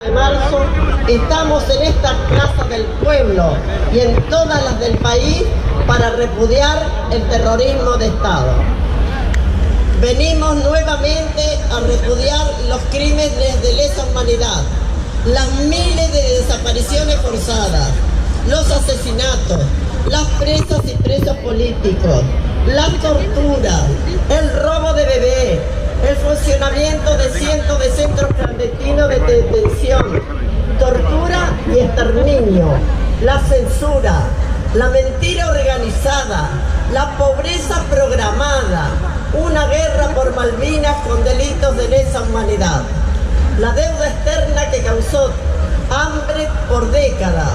de marzo estamos en esta Plaza del Pueblo y en todas las del país para repudiar el terrorismo de Estado. Venimos nuevamente a repudiar los crímenes de lesa humanidad, las miles de desapariciones forzadas, los asesinatos, las presas y presos políticos, las torturas, el robo de bebés, el funcionamiento de cientos de centros clandestinos de detención, tortura y exterminio, la censura, la mentira organizada, la pobreza programada, una guerra por Malvinas con delitos de lesa humanidad, la deuda externa que causó hambre por décadas,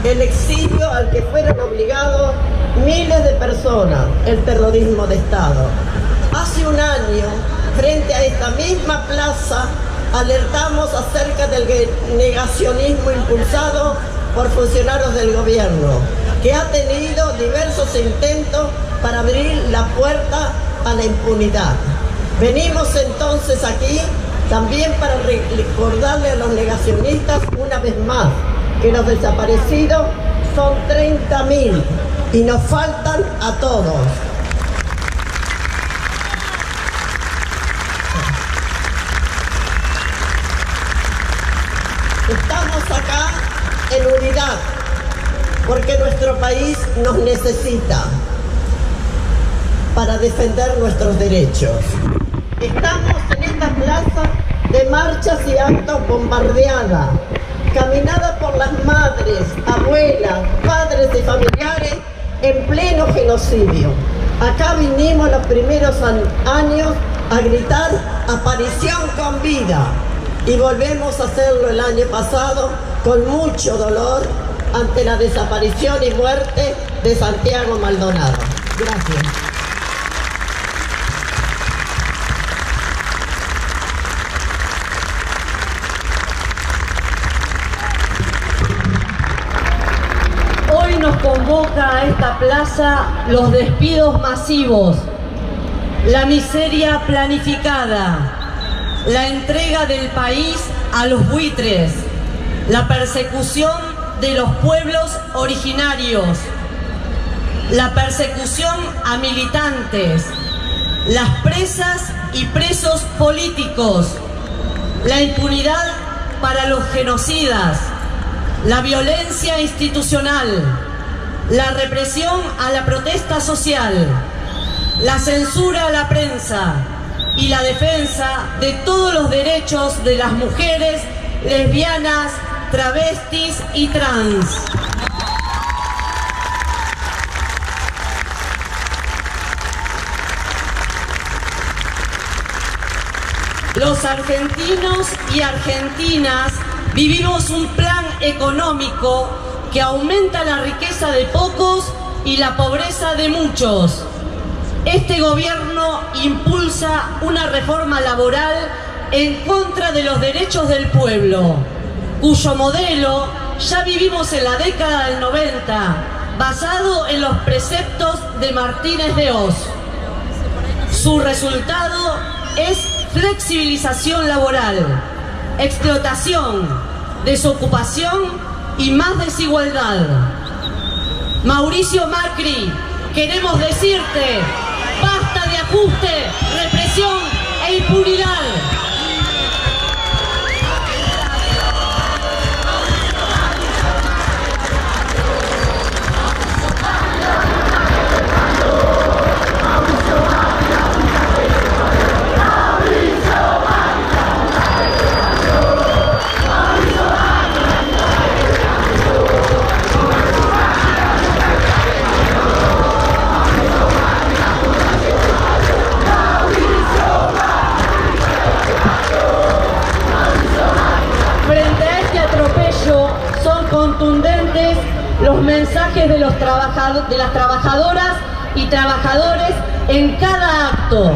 el exilio al que fueron obligados miles de personas, el terrorismo de Estado. Hace un año, frente a esta misma plaza, alertamos acerca del negacionismo impulsado por funcionarios del gobierno, que ha tenido diversos intentos para abrir la puerta a la impunidad. Venimos entonces aquí también para recordarle a los negacionistas una vez más que los desaparecidos son 30.000 y nos faltan a todos. Estamos acá en unidad porque nuestro país nos necesita para defender nuestros derechos. Estamos en esta plaza de marchas y actos bombardeada, caminada por las madres, abuelas, padres y familiares en pleno genocidio. Acá vinimos los primeros años a gritar aparición con vida y volvemos a hacerlo el año pasado con mucho dolor ante la desaparición y muerte de Santiago Maldonado. Gracias. Hoy nos convoca a esta plaza los despidos masivos, la miseria planificada, la entrega del país a los buitres, la persecución de los pueblos originarios, la persecución a militantes, las presas y presos políticos, la impunidad para los genocidas, la violencia institucional, la represión a la protesta social, la censura a la prensa y la defensa de todos los derechos de las mujeres, lesbianas, travestis y trans. Los argentinos y argentinas vivimos un plan económico que aumenta la riqueza de pocos y la pobreza de muchos. Este gobierno impulsa una reforma laboral en contra de los derechos del pueblo, cuyo modelo ya vivimos en la década del 90, basado en los preceptos de Martínez de Hoz. Su resultado es flexibilización laboral, explotación, desocupación y más desigualdad. Mauricio Macri, queremos decirte, basta de ajuste, represión e impunidad. Contundentes los mensajes de las trabajadoras y trabajadores en cada acto,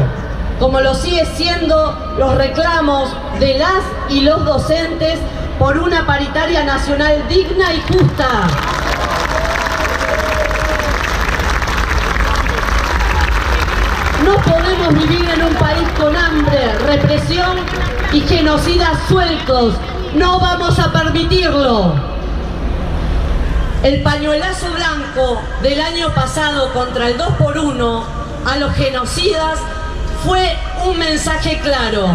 como lo sigue siendo los reclamos de las y los docentes por una paritaria nacional digna y justa. No podemos vivir en un país con hambre, represión y genocidas sueltos. No vamos a permitirlo. El pañuelazo blanco del año pasado contra el 2x1 a los genocidas fue un mensaje claro.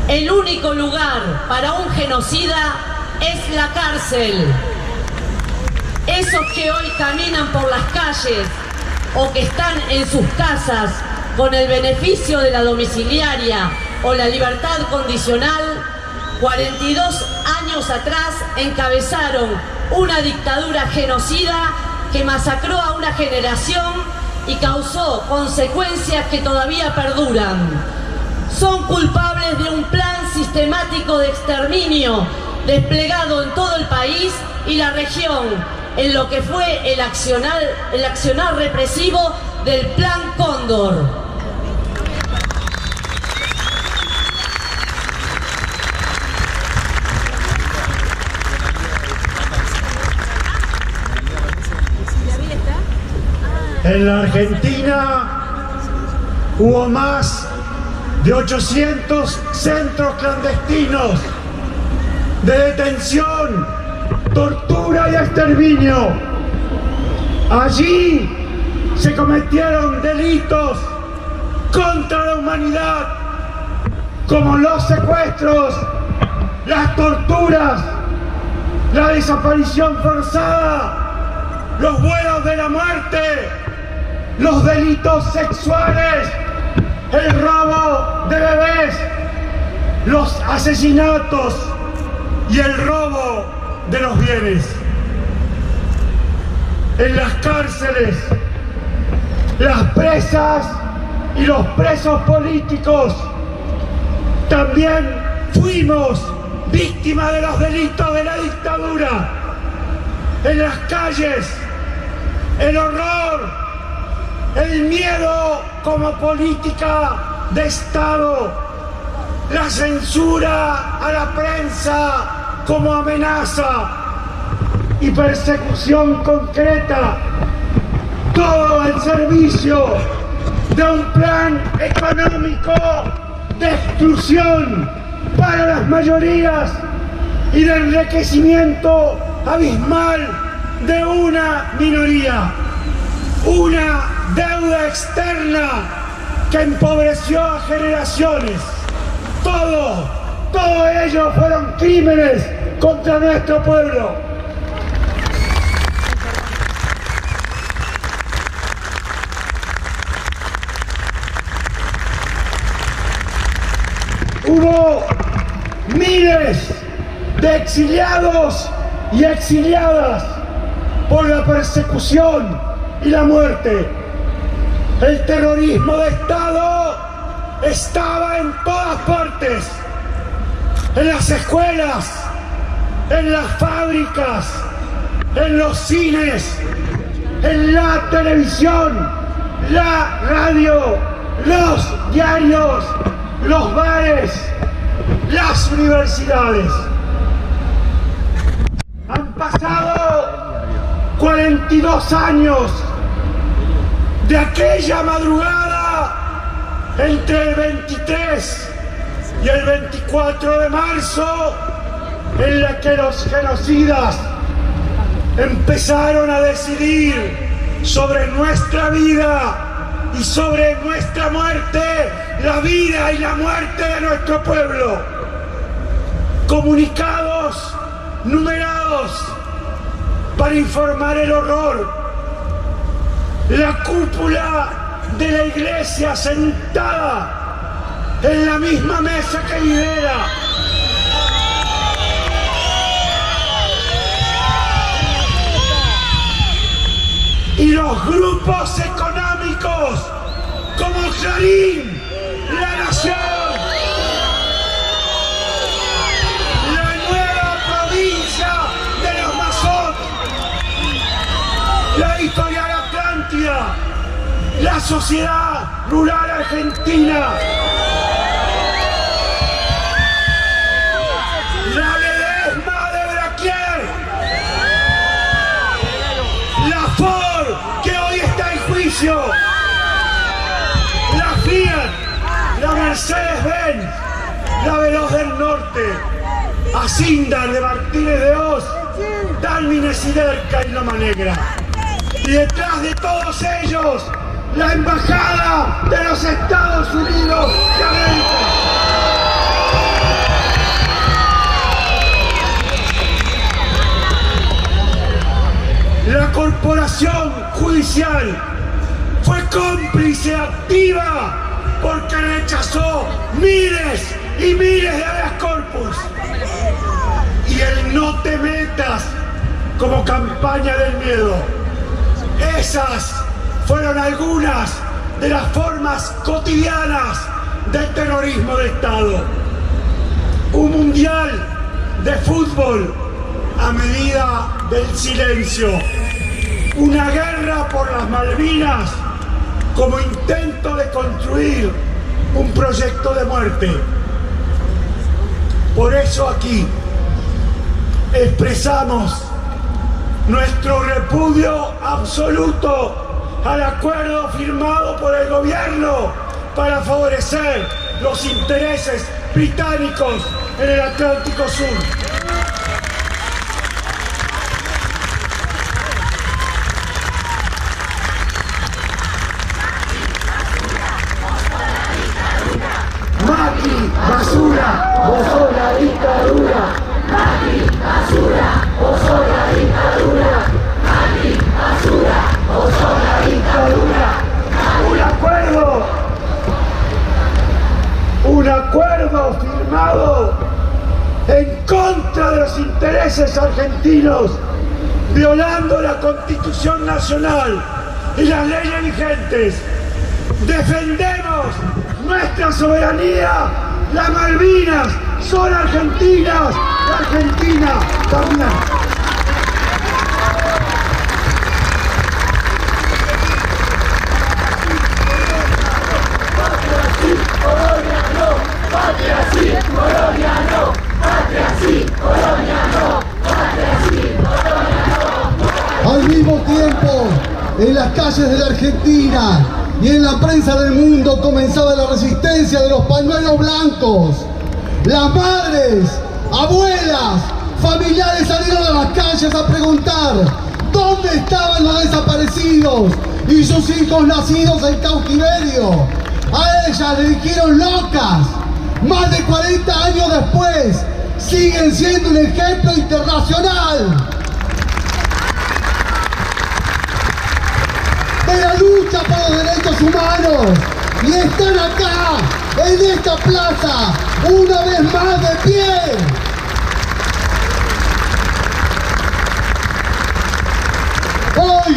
El único lugar para un genocida es la cárcel. Esos que hoy caminan por las calles o que están en sus casas con el beneficio de la domiciliaria o la libertad condicional, 42 años atrás encabezaron una dictadura genocida que masacró a una generación y causó consecuencias que todavía perduran. Son culpables de un plan sistemático de exterminio desplegado en todo el país y la región, en lo que fue el accionar represivo del Plan Cóndor. En la Argentina hubo más de 800 centros clandestinos de detención, tortura y exterminio. Allí se cometieron delitos contra la humanidad, como los secuestros, las torturas, la desaparición forzada, los vuelos de la muerte, los delitos sexuales, el robo de bebés, los asesinatos y el robo de los bienes. En las cárceles, las presas y los presos políticos también fuimos víctimas de los delitos de la dictadura. En las calles, el horror, el miedo como política de Estado, la censura a la prensa como amenaza y persecución concreta, todo al servicio de un plan económico de exclusión para las mayorías y de enriquecimiento abismal de una minoría. Una deuda externa que empobreció a generaciones. Todo ello fueron crímenes contra nuestro pueblo. Hubo miles de exiliados y exiliadas por la persecución y la muerte. El terrorismo de Estado estaba en todas partes, en las escuelas, en las fábricas, en los cines, en la televisión, la radio, los diarios, los bares, las universidades. Han pasado 42 años de aquella madrugada entre el 23 y el 24 de marzo en la que los genocidas empezaron a decidir sobre nuestra vida y sobre nuestra muerte, la vida y la muerte de nuestro pueblo. Comunicados numerados para informar el horror. La cúpula de la iglesia sentada en la misma mesa que Videla. Y los grupos económicos como Clarín, La Nación, la nueva provincia de los Masón, la Editorial Atlántida, la Sociedad Rural Argentina, la Ledesma de Braquier, la Ford que hoy está en juicio, la Fiat, la Mercedes-Benz, la Veloz del Norte. Facindar de Martínez de Hoz, Dálmines y Derca y Loma Negra. Y detrás de todos ellos, la Embajada de los Estados Unidos de América. La corporación judicial fue cómplice activa porque rechazó miles y miles de habeas corpus. Y el no te metas como campaña del miedo. Esas fueron algunas de las formas cotidianas del terrorismo de Estado. Un mundial de fútbol a medida del silencio. Una guerra por las Malvinas como intento de construir un proyecto de muerte. Por eso aquí expresamos nuestro repudio absoluto al acuerdo firmado por el gobierno para favorecer los intereses británicos en el Atlántico Sur. Macri, basura, vos sos la dictadura. Macri, basura, vos sos la dictadura. Macri, basura, vos sos la dictadura. Un acuerdo firmado en contra de los intereses argentinos, violando la Constitución Nacional y las leyes vigentes. Defendemos nuestra soberanía. Las Malvinas son argentinas, la Argentina también. Patria sí, colonia no. Patria sí, colonia no. Patria sí, colonia no. Patria sí, colonia no. Al mismo tiempo, en las calles de la Argentina y en la prensa del mundo comenzaba la resistencia de los pañuelos blancos. Las madres, abuelas, familiares salieron a las calles a preguntar dónde estaban los desaparecidos y sus hijos nacidos en cautiverio. A ellas le dijeron locas. Más de 40 años después, siguen siendo un ejemplo internacional de la lucha por los derechos humanos, y están acá, en esta plaza, una vez más de pie. Hoy,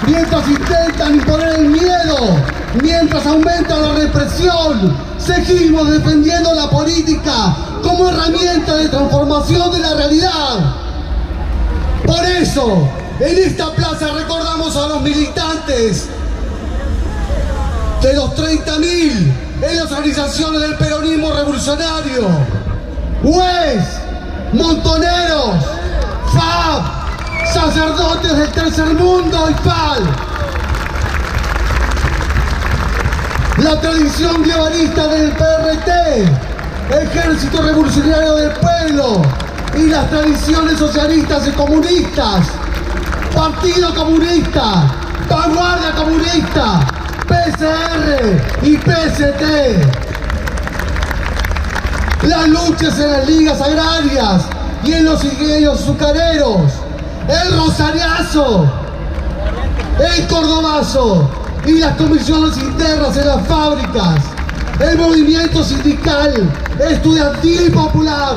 mientras intentan imponer el miedo, mientras aumenta la represión, seguimos defendiendo la política como herramienta de transformación de la realidad. Por eso, en esta plaza recordamos a los militantes de los 30.000 en las organizaciones del peronismo revolucionario, UES, montoneros, FAB, sacerdotes del tercer mundo y FAL. La tradición guevarista del PRT, Ejército Revolucionario del Pueblo, y las tradiciones socialistas y comunistas, Partido Comunista, Vanguardia Comunista, PCR y PST. Las luchas en las ligas agrarias y en los ingenios azucareros, el rosariazo, el cordobazo y las comisiones internas en las fábricas, el movimiento sindical, estudiantil y popular,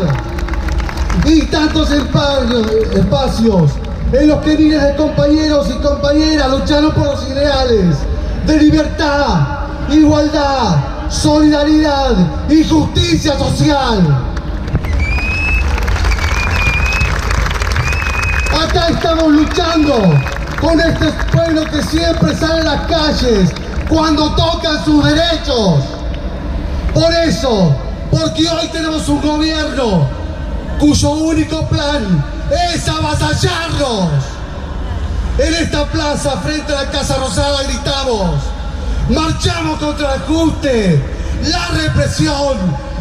y tantos espacios en los que miles de compañeros y compañeras lucharon por los ideales de libertad, igualdad, solidaridad y justicia social. Acá estamos luchando con este pueblo que siempre sale a las calles cuando tocan sus derechos. Por eso, porque hoy tenemos un gobierno cuyo único plan es avasallarnos. En esta plaza, frente a la Casa Rosada, gritamos: marchamos contra el ajuste, la represión,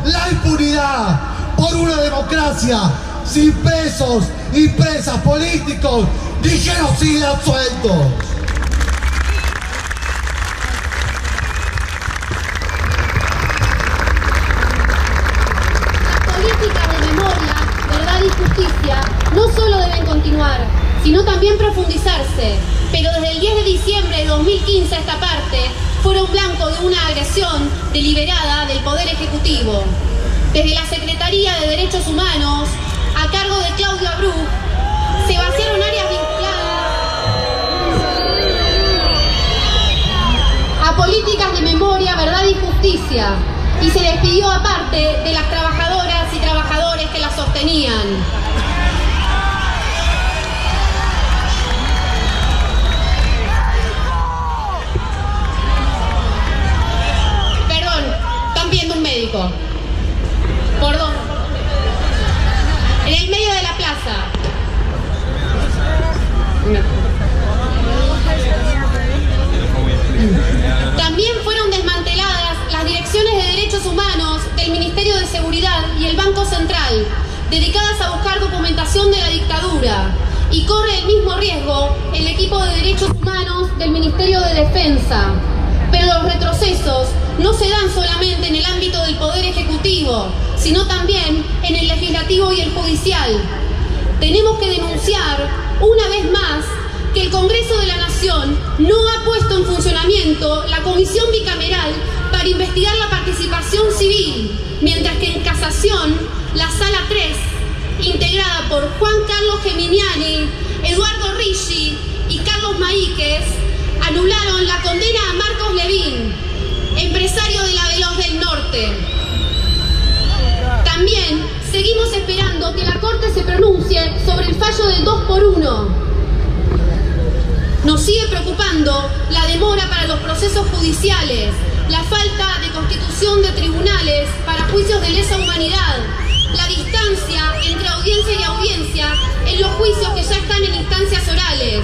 la impunidad, por una democracia sin presos y presas políticos ni genocidas sueltos. Las políticas de memoria, verdad y justicia no solo deben continuar, sino también profundizarse, pero desde el 10 de diciembre de 2015 a esta parte fueron blanco de una agresión deliberada del Poder Ejecutivo. Desde la Secretaría de Derechos Humanos, a cargo de Claudio Abreu, se vaciaron áreas vinculadas a políticas de memoria, verdad y justicia, y se despidió aparte de las trabajadoras y trabajadores que las sostenían. Perdón, están viendo un médico. ¿Por dónde? En el medio de la plaza. También fueron desmanteladas las direcciones de derechos humanos del Ministerio de Seguridad y el Banco Central, dedicadas a buscar documentación de la dictadura. Y corre el mismo riesgo el equipo de derechos humanos del Ministerio de Defensa. Pero los retrocesos no se dan solamente en el ámbito del Poder Ejecutivo, sino también en el legislativo y el judicial. Tenemos que denunciar una vez más que el Congreso de la Nación no ha puesto en funcionamiento la comisión bicameral para investigar la participación civil, mientras que en casación, la Sala 3, integrada por Juan Carlos Geminiani, Eduardo Ricci y Carlos Maíquez, anularon la condena a Marcos Levín, empresario de la Veloz del Norte. También seguimos esperando que la Corte se pronuncie sobre el fallo del 2x1. Nos sigue preocupando la demora para los procesos judiciales, la falta de constitución de tribunales para juicios de lesa humanidad, la distancia entre audiencia y audiencia en los juicios que ya están en instancias orales.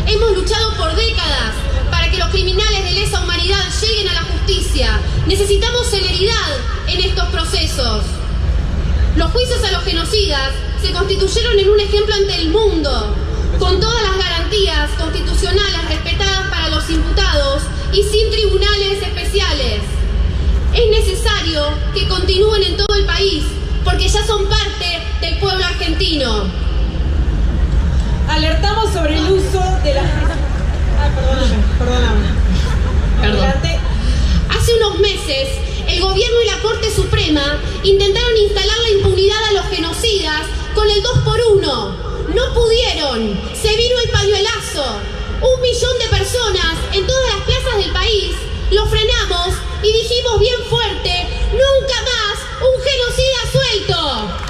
Hemos luchado por décadas para que los criminales de lesa humanidad lleguen a la justicia. Necesitamos celeridad en estos procesos. Los juicios a los genocidas se constituyeron en un ejemplo ante el mundo, con todas las garantías constitucionales respetadas para los imputados y sin tribunales especiales. Es necesario que continúen en todo el país, porque ya son parte del pueblo argentino. Alertamos sobre el uso de las... Perdóname. Adelante. Hace unos meses, el gobierno y la Corte Suprema intentaron instalar la impunidad a los genocidas con el 2x1. No pudieron. Se vino el pañuelazo. 1 millón de personas en todas las plazas del país lo frenamos y dijimos bien fuerte: ¡nunca más un genocida suelto!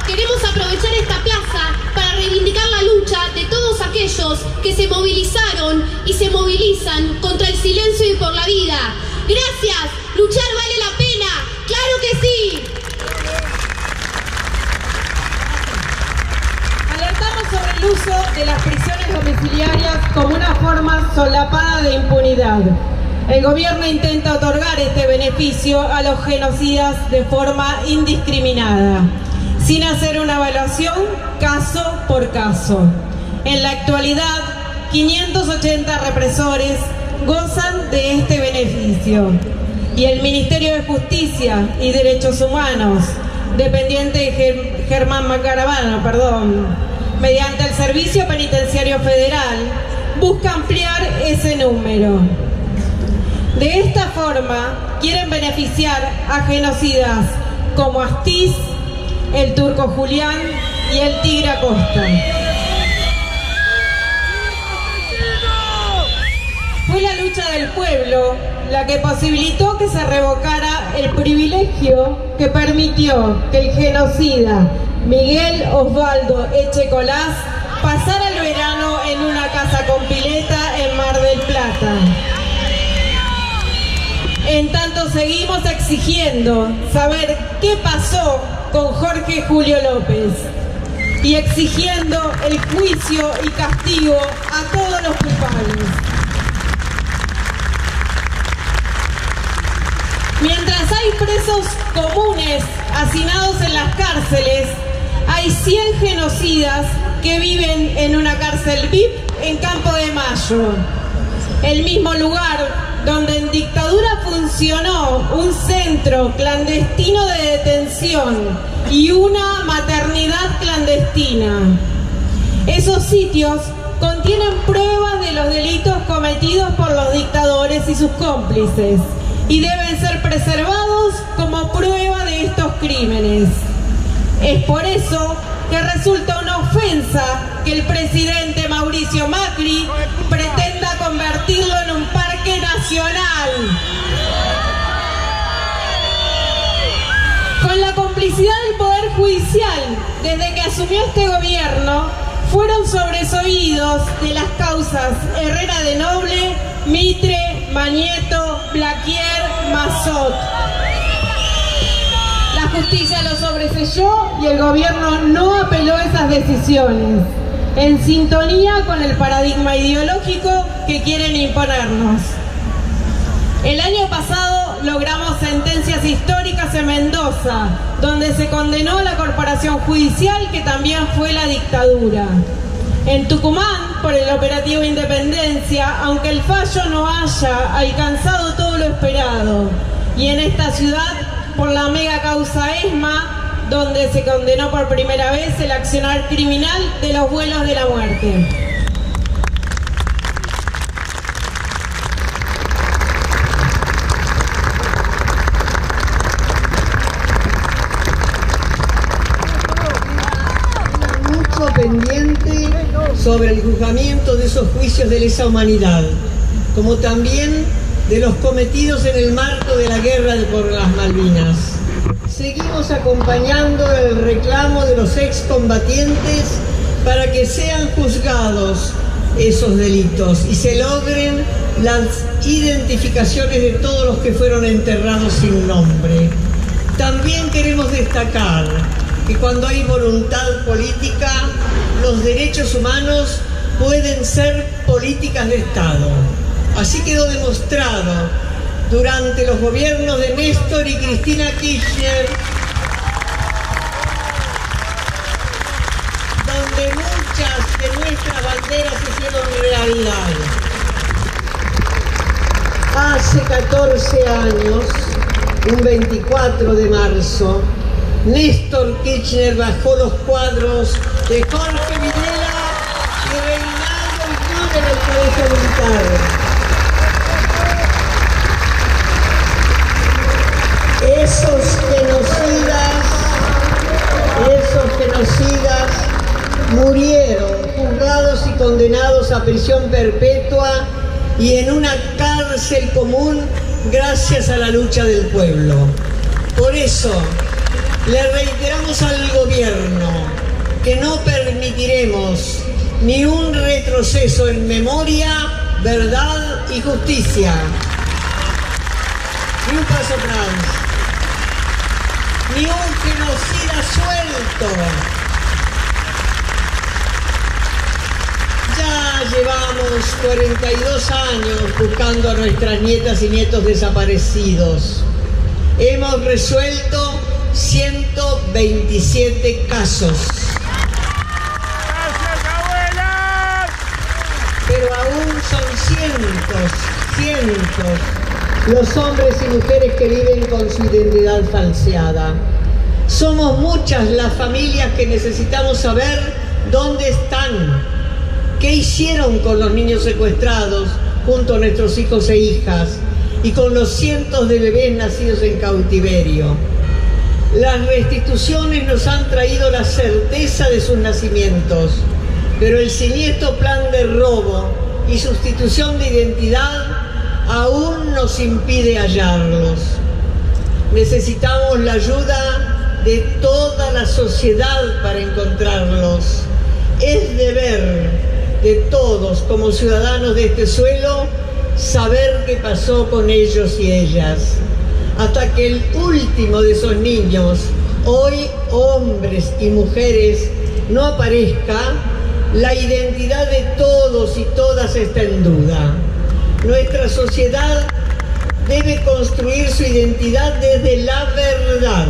Queremos aprovechar esta plaza para reivindicar la lucha de todos aquellos que se movilizaron y se movilizan contra el silencio y por la vida. Gracias, luchar vale la pena, claro que sí. Alertamos sobre el uso de las prisiones domiciliarias como una forma solapada de impunidad. El gobierno intenta otorgar este beneficio a los genocidas de forma indiscriminada, sin hacer una evaluación caso por caso. En la actualidad, 580 represores gozan de este beneficio y el Ministerio de Justicia y Derechos Humanos, dependiente de Germán Macaravano, mediante el Servicio Penitenciario Federal, busca ampliar ese número. De esta forma, quieren beneficiar a genocidas como Astiz, el Turco Julián y el Tigre Acosta. Fue la lucha del pueblo la que posibilitó que se revocara el privilegio que permitió que el genocida Miguel Osvaldo Echecolás pasara el verano en una casa con pileta en Mar del Plata. En tanto seguimos exigiendo saber qué pasó con Jorge Julio López y exigiendo el juicio y castigo a todos los culpables. Mientras hay presos comunes hacinados en las cárceles, hay 100 genocidas que viven en una cárcel VIP en Campo de Mayo, el mismo lugar donde en dictadura funcionó un centro clandestino de detención y una maternidad clandestina. Esos sitios contienen pruebas de los delitos cometidos por los dictadores y sus cómplices y deben ser preservados como prueba de estos crímenes. Es por eso que resulta una ofensa que el presidente Mauricio Macri pretenda convertirlo en un parque nacional. Con la complicidad del Poder Judicial, desde que asumió este gobierno, fueron sobreseídos de las causas Herrera de Noble, Mitre, Mañeto, Blaquier, Mazot. La justicia lo sobreseyó y el gobierno no apeló esas decisiones, en sintonía con el paradigma ideológico que quieren imponernos. El año pasado logramos sentencias históricas en Mendoza, donde se condenó a la corporación judicial que también fue la dictadura. En Tucumán, por el operativo Independencia, aunque el fallo no haya alcanzado todo lo esperado. Y en esta ciudad, por la mega causa ESMA, donde se condenó por primera vez el accionar criminal de los vuelos de la muerte. Pendiente sobre el juzgamiento de esos juicios de lesa humanidad, como también de los cometidos en el marco de la guerra por las Malvinas. Seguimos acompañando el reclamo de los excombatientes para que sean juzgados esos delitos y se logren las identificaciones de todos los que fueron enterrados sin nombre. También queremos destacar que cuando hay voluntad política, los derechos humanos pueden ser políticas de Estado. Así quedó demostrado durante los gobiernos de Néstor y Cristina Kirchner, donde muchas de nuestras banderas se hicieron realidad. Hace 14 años, un 24 de marzo, Néstor Kirchner bajó los cuadros de Jorge Videla y Reinaldo Llull en el Colegio Militar. Esos genocidas murieron juzgados y condenados a prisión perpetua y en una cárcel común gracias a la lucha del pueblo. Por eso, le reiteramos al gobierno que no permitiremos ni un retroceso en memoria, verdad y justicia. Ni un paso atrás. Ni un genocida suelto. Ya llevamos 42 años buscando a nuestras nietas y nietos desaparecidos. Hemos resuelto 127 casos. ¡Gracias, abuelas! Pero aún son cientos los hombres y mujeres que viven con su identidad falseada. Somos muchas las familias que necesitamos saber dónde están, qué hicieron con los niños secuestrados junto a nuestros hijos e hijas y con los cientos de bebés nacidos en cautiverio. Las restituciones nos han traído la certeza de sus nacimientos, pero el siniestro plan de robo y sustitución de identidad aún nos impide hallarlos. Necesitamos la ayuda de toda la sociedad para encontrarlos. Es deber de todos como ciudadanos de este suelo saber qué pasó con ellos y ellas. Hasta que el último de esos niños, hoy hombres y mujeres, no aparezca, la identidad de todos y todas está en duda. Nuestra sociedad debe construir su identidad desde la verdad.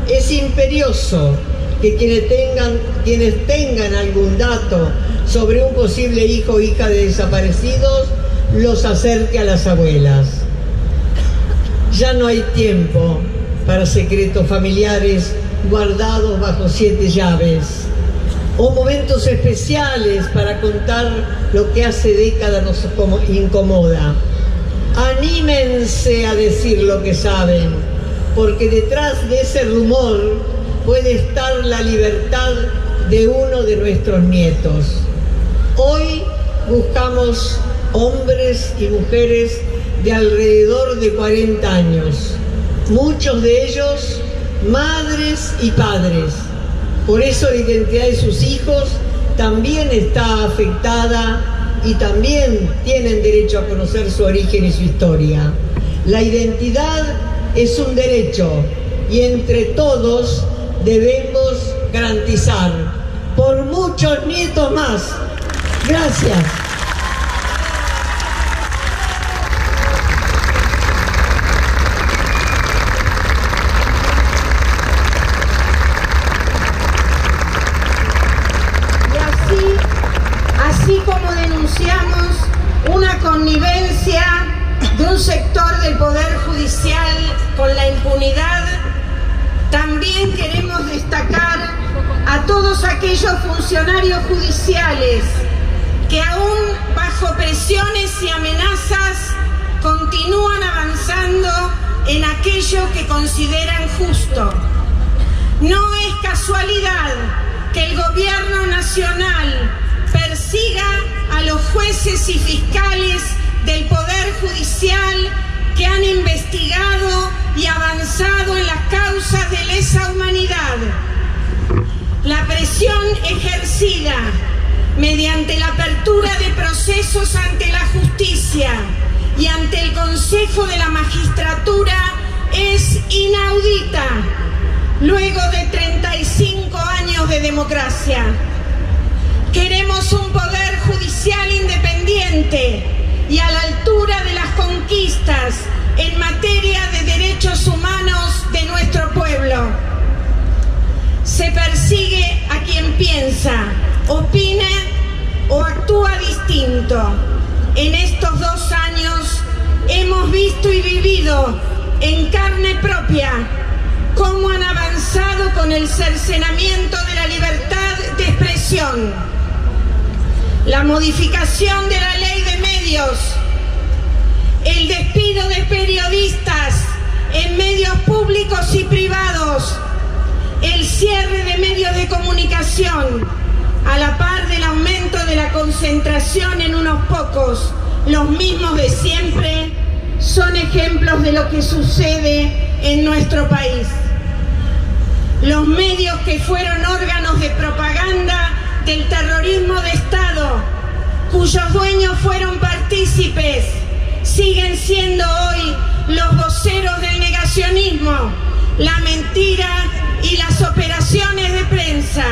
Es imperioso que quienes tengan algún dato sobre un posible hijo o hija de desaparecidos los acerque a las abuelas. Ya no hay tiempo para secretos familiares guardados bajo 7 llaves o momentos especiales para contar lo que hace décadas nos incomoda. Anímense a decir lo que saben, porque detrás de ese rumor puede estar la libertad de uno de nuestros nietos. Hoy buscamos hombres y mujeres de alrededor de 40 años, muchos de ellos madres y padres. Por eso la identidad de sus hijos también está afectada y también tienen derecho a conocer su origen y su historia. La identidad es un derecho y entre todos debemos garantizar por muchos nietos más. Gracias. Así como denunciamos una connivencia de un sector del Poder Judicial con la impunidad, también queremos destacar a todos aquellos funcionarios judiciales que aún bajo presiones y amenazas continúan avanzando en aquello que consideran justo. No es casualidad que el gobierno nacional persiga a los jueces y fiscales del Poder Judicial que han investigado y avanzado en las causas de lesa humanidad. La presión ejercida mediante la apertura de procesos ante la justicia y ante el Consejo de la Magistratura es inaudita, luego de 35 años de democracia. Queremos un poder judicial independiente y a la altura de las conquistas en materia de derechos humanos de nuestro pueblo. Se persigue a quien piensa, opina o actúa distinto. En estos 2 años hemos visto y vivido en carne propia cómo han avanzado con el cercenamiento de la libertad de expresión, la modificación de la ley de medios, el despido de periodistas en medios públicos y privados, el cierre de medios de comunicación, a la par del aumento de la concentración en unos pocos, los mismos de siempre, son ejemplos de lo que sucede en nuestro país. Los medios que fueron órganos de propaganda del terrorismo de Estado, cuyos dueños fueron partícipes, siguen siendo hoy los voceros del negacionismo, la mentira y las operaciones de prensa.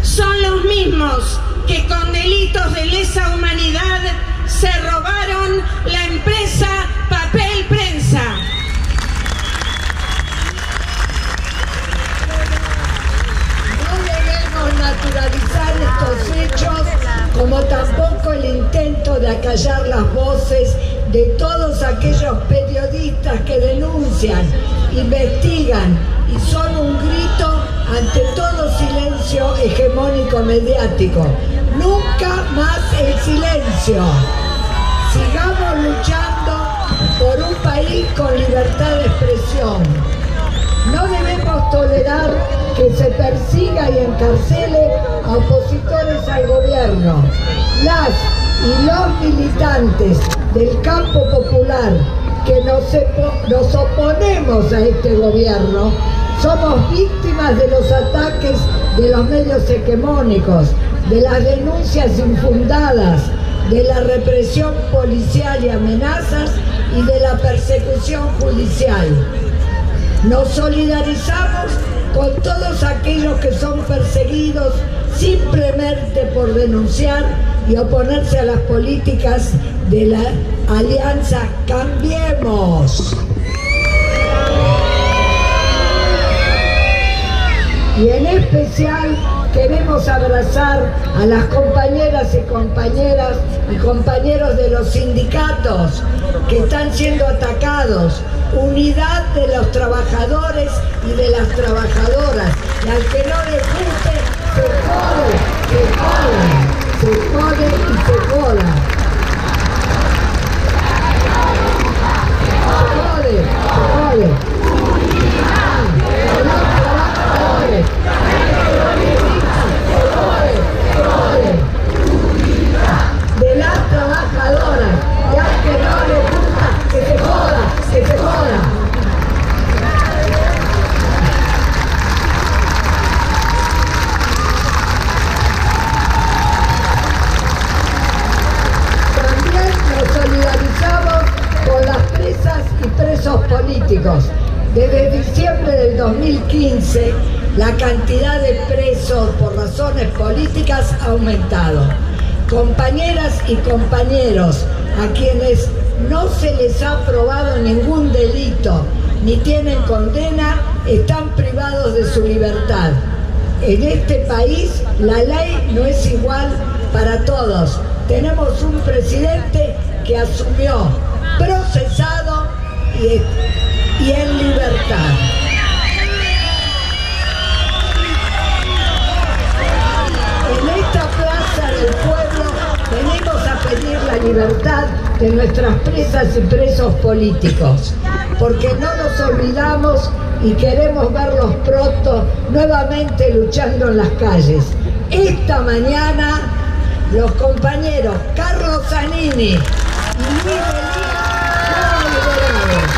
Son los mismos que con delitos de lesa humanidad se robaron la empresa Papel Prensa. Naturalizar estos hechos, como tampoco el intento de acallar las voces de todos aquellos periodistas que denuncian, investigan y son un grito ante todo silencio hegemónico mediático. Nunca más el silencio. Sigamos luchando por un país con libertad de expresión. No debemos tolerar que se persiga y encarcele a opositores al gobierno. Las y los militantes del campo popular que nos oponemos a este gobierno somos víctimas de los ataques de los medios hegemónicos, de las denuncias infundadas, de la represión policial y amenazas y de la persecución judicial. Nos solidarizamos con todos aquellos que son perseguidos simplemente por denunciar y oponerse a las políticas de la Alianza Cambiemos. Y en especial queremos abrazar a las compañeras y compañeros de los sindicatos que están siendo atacados. Unidad de los trabajadores y de las trabajadoras. Y al que no le guste, se jode, se jode, se jode y se joda. Se jode, se jode. De los trabajadores. De las trabajadoras. Y al que no le gusta, que se joda, que se joda. También nos solidarizamos con las presas y presos políticos. Desde diciembre del 2015, la cantidad de presos por razones políticas ha aumentado. Compañeras y compañeros a quienes no se les ha probado ningún delito ni tienen condena están privados de su libertad. En este país la ley no es igual para todos. Tenemos un presidente que asumió procesado y en libertad. En esta plaza del pueblo venimos a pedir la libertad de nuestras presas y presos políticos, porque no nos olvidamos y queremos verlos pronto nuevamente luchando en las calles. Esta mañana los compañeros Carlos Zanini y Luis Elías fueron liberados.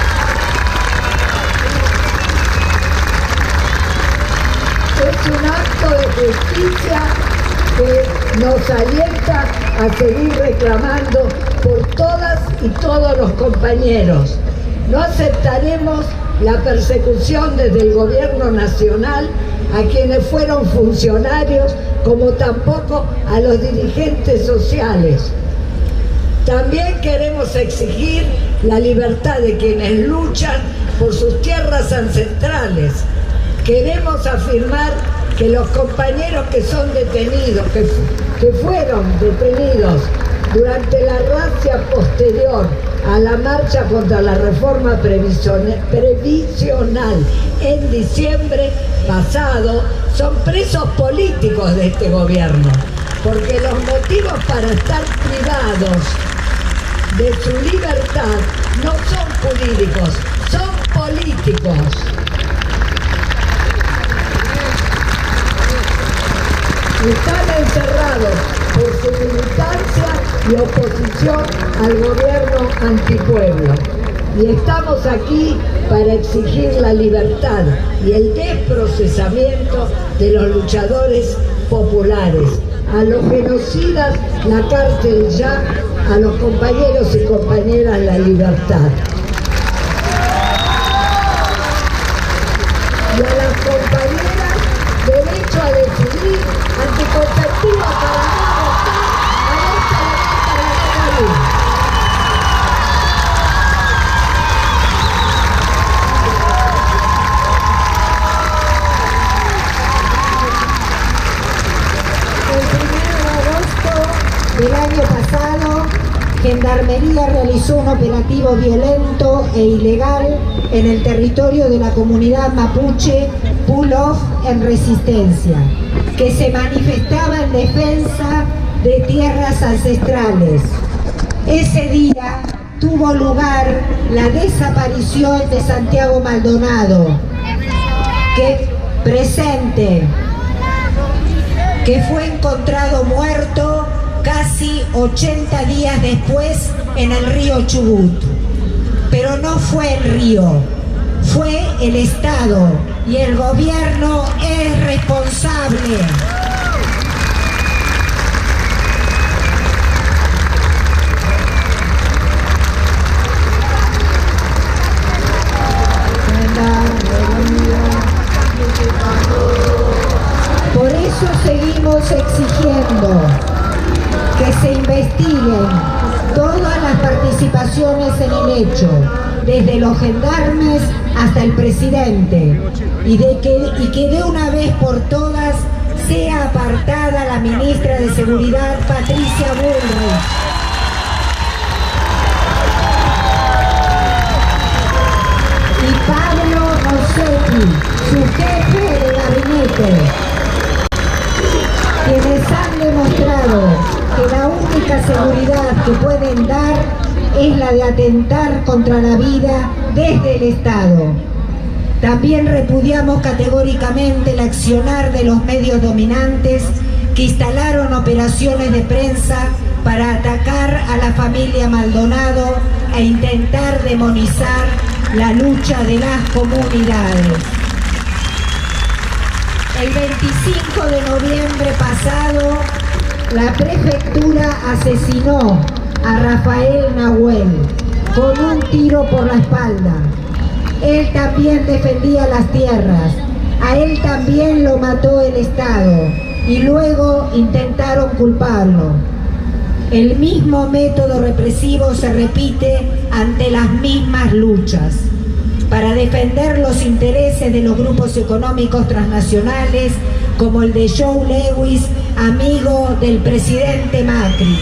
Es un acto de justicia que nos alienta a seguir reclamando por todas y todos los compañeros. No aceptaremos la persecución desde el gobierno nacional a quienes fueron funcionarios, como tampoco a los dirigentes sociales. También queremos exigir la libertad de quienes luchan por sus tierras ancestrales. Queremos afirmar que los compañeros que son detenidos, que fueron detenidos durante la razzia posterior a la marcha contra la reforma previsional en diciembre pasado, son presos políticos de este gobierno, porque los motivos para estar privados de su libertad no son jurídicos, son políticos. Están encerrados por su militancia y oposición al gobierno antipueblo. Y estamos aquí para exigir la libertad y el desprocesamiento de los luchadores populares. A los genocidas, la cárcel ya, a los compañeros y compañeras, la libertad. Y a las compañeras, derecho a decidir, anticonceptiva para no votar, aborto para la salud. El 1 de agosto del año pasado, Gendarmería realizó un operativo violento e ilegal en el territorio de la comunidad mapuche Pulof en Resistencia, que se manifestaba en defensa de tierras ancestrales. Ese día tuvo lugar la desaparición de Santiago Maldonado, que fue encontrado muerto casi 80 días después en el río Chubut. Pero no fue el río, fue el Estado, y el gobierno es responsable. Por eso seguimos exigiendo que se investiguen todas derecho, desde los gendarmes hasta el presidente, y que de una vez por todas sea apartada la ministra de Seguridad, Patricia Bullrich. Y Pablo Rossetti, su jefe de gabinete, quienes han demostrado que la única seguridad que pueden dar es la de atentar contra la vida desde el Estado. También repudiamos categóricamente el accionar de los medios dominantes que instalaron operaciones de prensa para atacar a la familia Maldonado e intentar demonizar la lucha de las comunidades. El 25 de noviembre pasado, la prefectura asesinó a Rafael Nahuel con un tiro por la espalda. Él también defendía las tierras, a él también lo mató el Estado y luego intentaron culparlo. El mismo método represivo se repite ante las mismas luchas. Para defender los intereses de los grupos económicos transnacionales como el de Joe Lewis, amigo del presidente Macri.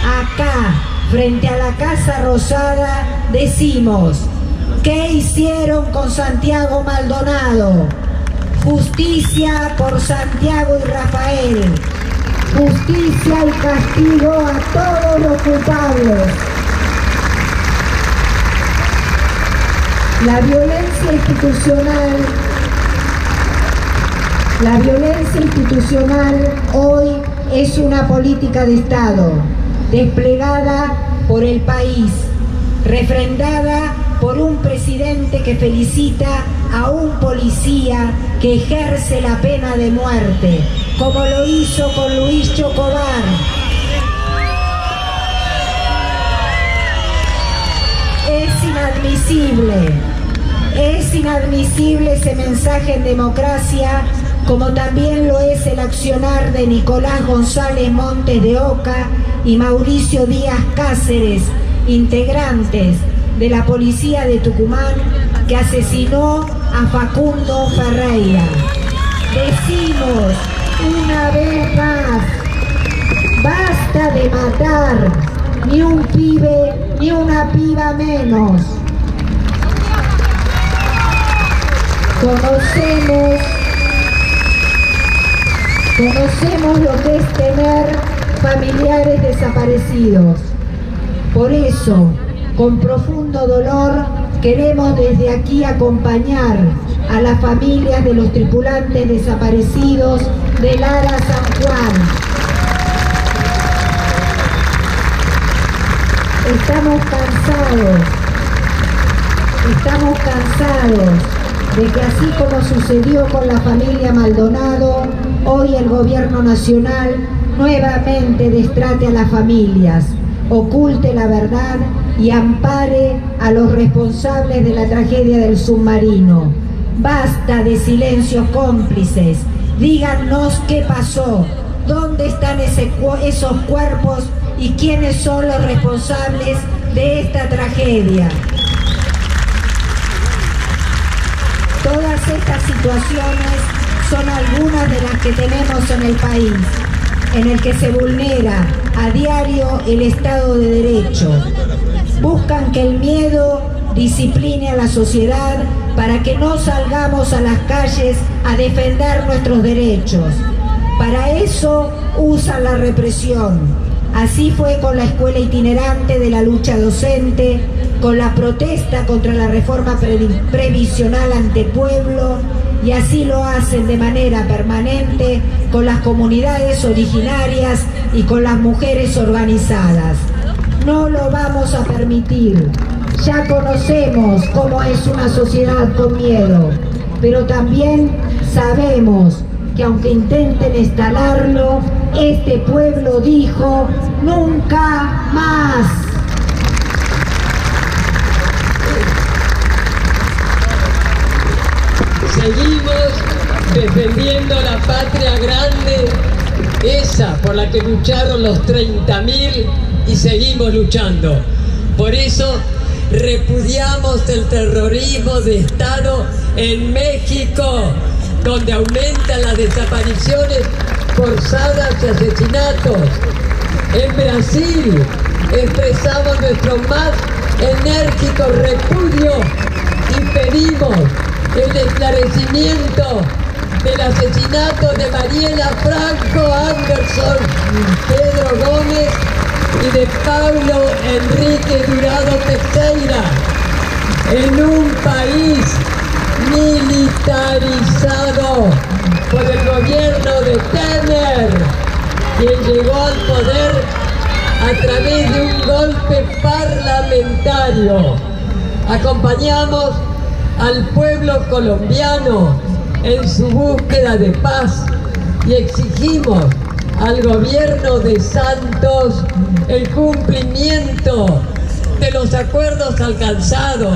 Acá, frente a la Casa Rosada, decimos: ¿qué hicieron con Santiago Maldonado? Justicia por Santiago y Rafael. Justicia y castigo a todos los culpables. La violencia institucional hoy es una política de Estado desplegada por el país, refrendada por un presidente que felicita a un policía que ejerce la pena de muerte, como lo hizo con Luis Chocobar. Es inadmisible ese mensaje en democracia, como también lo es el accionar de Nicolás González Montes de Oca y Mauricio Díaz Cáceres, integrantes de la policía de Tucumán, que asesinó a Facundo Ferreira. Decimos una vez más: basta de matar, ni un pibe ni una piba menos. Conocemos lo que es tener familiares desaparecidos. Por eso, con profundo dolor, queremos desde aquí acompañar a las familias de los tripulantes desaparecidos del ARA San Juan. Estamos cansados de que, así como sucedió con la familia Maldonado, hoy el gobierno nacional nuevamente destrate a las familias, oculte la verdad y ampare a los responsables de la tragedia del submarino. Basta de silencios cómplices. Díganos qué pasó, dónde están esos cuerpos y quiénes son los responsables de esta tragedia. Todas estas situaciones son algunas de las que tenemos en el país, en el que se vulnera a diario el Estado de Derecho. Buscan que el miedo discipline a la sociedad para que no salgamos a las calles a defender nuestros derechos. Para eso usan la represión. Así fue con la escuela itinerante de la lucha docente, con la protesta contra la reforma previsional ante pueblo, y así lo hacen de manera permanente con las comunidades originarias y con las mujeres organizadas. No lo vamos a permitir. Ya conocemos cómo es una sociedad con miedo, pero también sabemos que aunque intenten instalarlo, este pueblo dijo: nunca más. Seguimos defendiendo la patria grande esa por la que lucharon los 30.000 y seguimos luchando. Por eso repudiamos el terrorismo de Estado en México, donde aumentan las desapariciones forzadas y asesinatos. En Brasil expresamos nuestro más enérgico repudio y pedimos el esclarecimiento del asesinato de Mariela Franco Anderson, Pedro Gómez y de Pablo Enrique Durado Teixeira, en un país militarizado por el gobierno de Temer, quien llegó al poder a través de un golpe parlamentario. Acompañamos al pueblo colombiano en su búsqueda de paz y exigimos al gobierno de Santos el cumplimiento de los acuerdos alcanzados.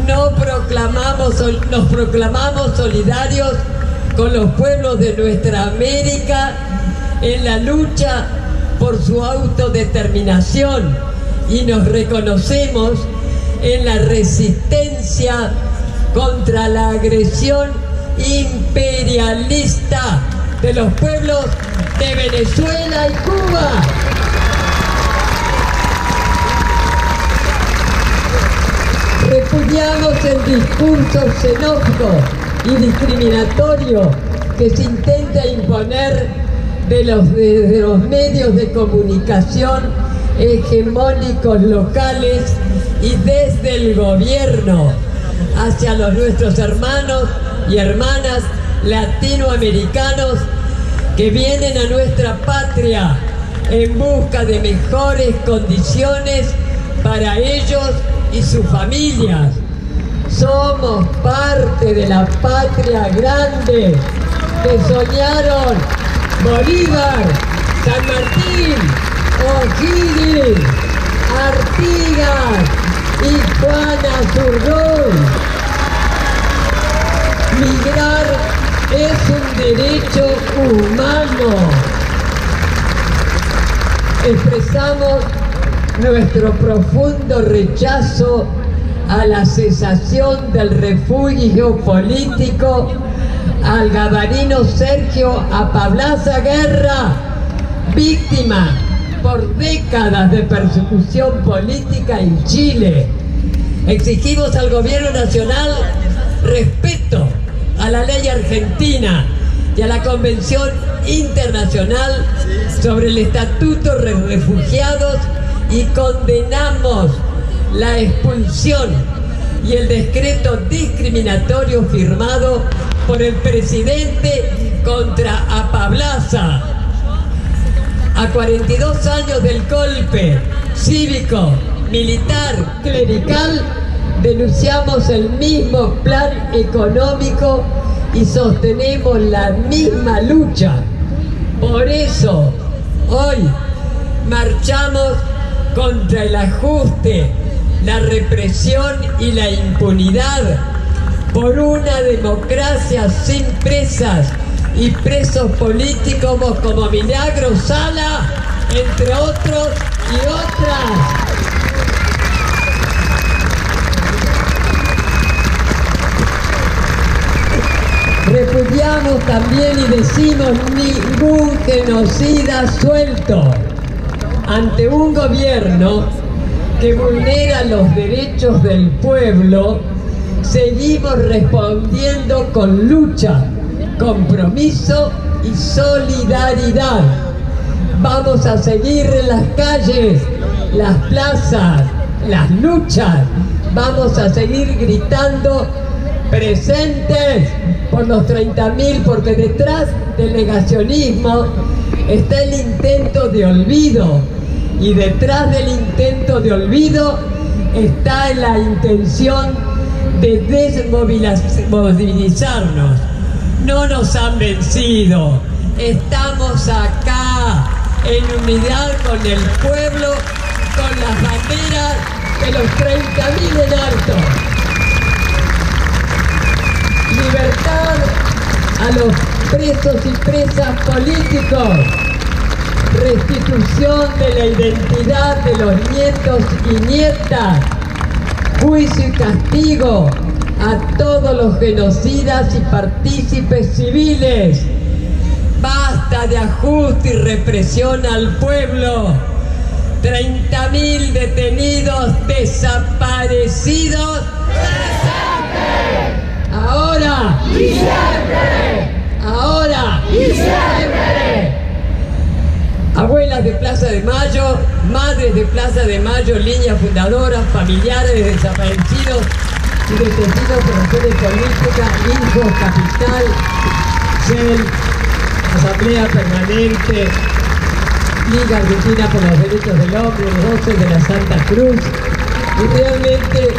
Nos proclamamos solidarios con los pueblos de nuestra América en la lucha por su autodeterminación y nos reconocemos en la resistencia contra la agresión imperialista de los pueblos de Venezuela y Cuba. Repudiamos el discurso xenófobo y discriminatorio que se intenta imponer desde los medios de comunicación hegemónicos locales y desde el gobierno hacia nuestros hermanos y hermanas latinoamericanos que vienen a nuestra patria en busca de mejores condiciones para ellos y sus familias. Somos parte de la patria grande que soñaron Bolívar, San Martín, O'Higgins, Artigas y Juana Zurduy. Migrar es un derecho humano. Expresamos nuestro profundo rechazo a la cesación del refugio político al gabarino Sergio Apablaza Guerra, víctima por décadas de persecución política en Chile. Exigimos al gobierno nacional respeto a la ley argentina y a la Convención Internacional sobre el Estatuto de Refugiados y condenamos la expulsión y el decreto discriminatorio firmado por el presidente contra Apablaza. A 42 años del golpe cívico, militar, clerical, denunciamos el mismo plan económico y sostenemos la misma lucha. Por eso, hoy marchamos contra el ajuste, la represión y la impunidad, por una democracia sin presas y presos políticos como Milagro Sala, entre otros y otras. Repudiamos también y decimos ningún genocida suelto. Ante un gobierno que vulnera los derechos del pueblo, seguimos respondiendo con lucha, compromiso y solidaridad. Vamos a seguir en las calles, las plazas, las luchas. Vamos a seguir gritando presentes por los 30.000, porque detrás del negacionismo está el intento de olvido, y detrás del intento de olvido está la intención de desmovilizarnos. No nos han vencido, estamos acá en unidad con el pueblo, con las banderas de los 30.000 en alto. Libertad a los presos y presas políticos, restitución de la identidad de los nietos y nietas, juicio y castigo a todos los genocidas y partícipes civiles. Basta de ajuste y represión al pueblo. 30.000 detenidos desaparecidos. Ahora y siempre. Ahora y siempre. Abuelas de Plaza de Mayo, madres de Plaza de Mayo, líneas fundadoras, familiares de desaparecidos y detenidos por razones políticas, hijos, capital, CEL, Asamblea Permanente, Liga Argentina por los Derechos del Hombre, Voces de la Santa Cruz. Y realmente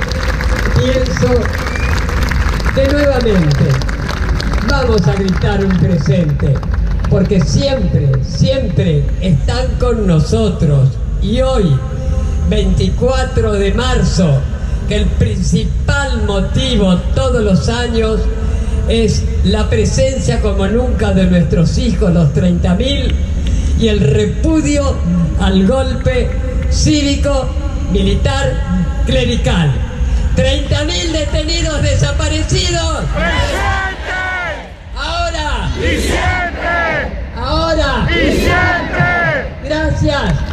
pienso que nuevamente vamos a gritar un presente, porque siempre, siempre están con nosotros. Y hoy, 24 de marzo, que el principal motivo todos los años es la presencia como nunca de nuestros hijos, los 30.000, y el repudio al golpe cívico, militar, clerical. 30.000 detenidos desaparecidos. ¡Presente! Ahora ¡Y siempre! Ahora ¡Y siempre! Gracias.